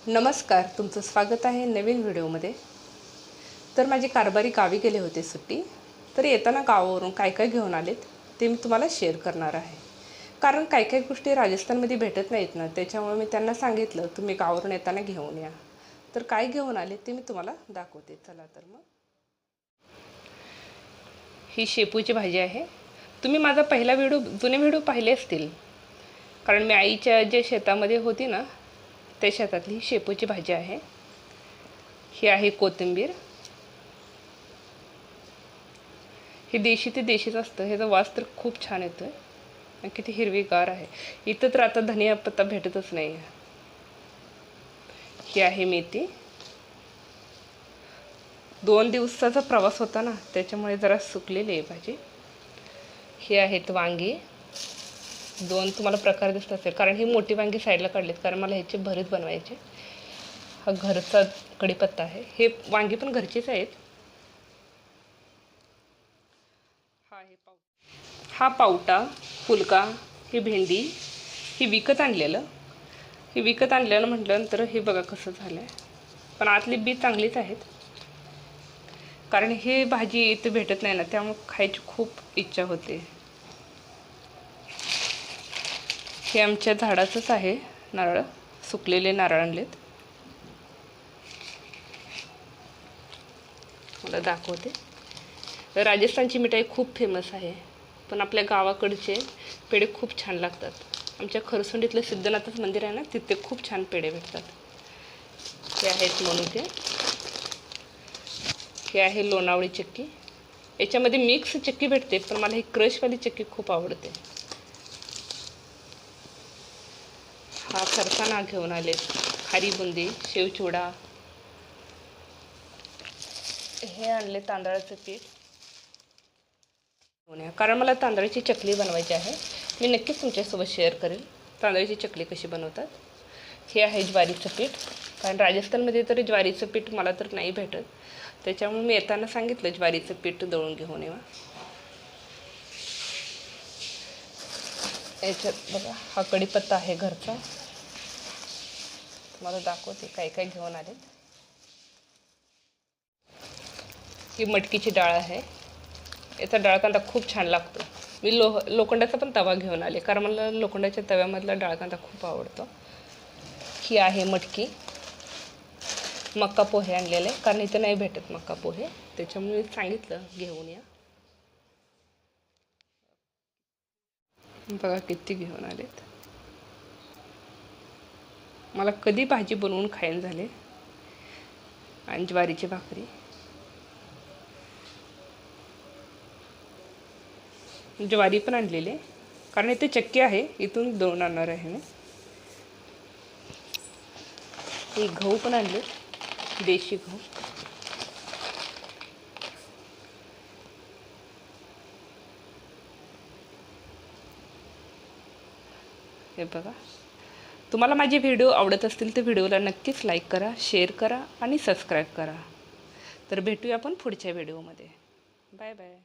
नमस्कार, तुमचं स्वागत आहे नवीन व्हिडिओमध्ये। तर माझे कारभारी गावी गेले होते सुट्टी, तर येताना गावावरून काय काय घेऊन आलेत ते मी तुम्हाला शेअर करणार आहे। कारण काय काय गोष्टी राजस्थानमध्ये भेटत नाहीत ना, त्याच्यामुळे मी त्यांना सांगितलं तुम्ही गावावरून येताना घेऊन या। तर काय घेऊन आले ते मी तुम्हाला दाखवते। चला तर मग ही शेपूची भाजी आहे। तुम्ही माझा पहिला जुने व्हिडिओ पाहिले असतील, कारण मी आईच्या जे शेतामध्ये होती ना त्या शेतातली ही शेपूची भाजी आहे। ही आहे कोथिंबीर। हे देशी ते देशीच असतं, ह्याचा वास तर खूप छान येतोय आणि किती हिरवीगार आहे। इथं तर आता धनिया पत्ता भेटतच नाही। ही आहे मेथी। 2 दिवसाचा प्रवास होता ना, त्याच्यामुळे जरा सुकलेली आहे भाजी। ही आहेत वांगी। 2 तुम्हाला प्रकार दिसत असेल, कारण ही मोठी वांगी साईडला काढलीत, कारण मला ह्याचे भरीत बनवायचे। हा घरचा कढीपत्ता आहे। हे वांगी पण घरचीच आहेत। हा पावटा, फुलका, ही भेंडी, ही विकत आणलेलं म्हटल्यानंतर हे बघा कसं झालंय, पण आतली बी चांगलीच आहेत। कारण हे भाजी इथे भेटत नाही ना, त्यामुळे खायची खूप इच्छा होते। हे आमच्या झाडाचंच आहे नारळ, सुकलेले नारळ आणलेत। मला दाखवते। राजस्थानची मिठाई खूप फेमस आहे, पण आपल्या गावाकडचे पेढे खूप छान लागतात। आमच्या खरसुंडीतलं सिद्धनाथच मंदिर आहे ना, तिथे खूप छान पेढे भेटतात। हे आहेत मनुके। हे आहे लोणावळी चक्की। याच्यामध्ये मिक्स चक्की भेटते, पण मला ही क्रशवाली चक्की खूप आवडते। हा फरसाणा घेऊन आले, खारी बुंदी, शेवचिवडा। हे आणले तांदळाचं पीठ, कारण मला तांदळाची चकली बनवायची आहे। मी नक्कीच तुमच्यासोबत शेअर करेल तांदळाची चकली कशी बनवतात। हे आहे ज्वारीचं पीठ, कारण राजस्थानमध्ये तर ज्वारीचं पीठ मला तर नाही भेटत, त्याच्यामुळे मी येताना सांगितलं ज्वारीचं पीठ दळून घेऊन येवा। याच्यात बघा हा कढीपत्ता आहे घरचा, तुम्हाला दाखवते काय काय घेऊन आले। ही मटकीची डाळ आहे, याचा डाळकांदा खूप छान लागतो। मी लोखंडाचा पण तवा घेऊन आले, कारण मला लोखंडाच्या तव्यामधला डाळकांदा खूप आवडतो। ही आहे मटकी। मक्का पोहे आणलेले, कारण इथे नाही भेटत मक्का पोहे, त्याच्यामुळे सांगितलं घेऊन या। बघा किती घेऊन आलेत। मला कधी भाजी बनवून खायला झाले। आणि ज्वारीची भाकरी, ज्वारी पण आणलेले, कारण इथे चक्की आहे, इथून दळून आणणार आहे मी। हे गहू पण आणले, देशी गहू। हे बघा, तुम्हाला माझे व्हिडिओ आवडत असतील तर व्हिडिओला नक्कीच लाईक करा, शेअर करा आणि सबस्क्राईब करा। तर भेटूया आपण पुढच्या व्हिडिओमध्ये। Bye bye.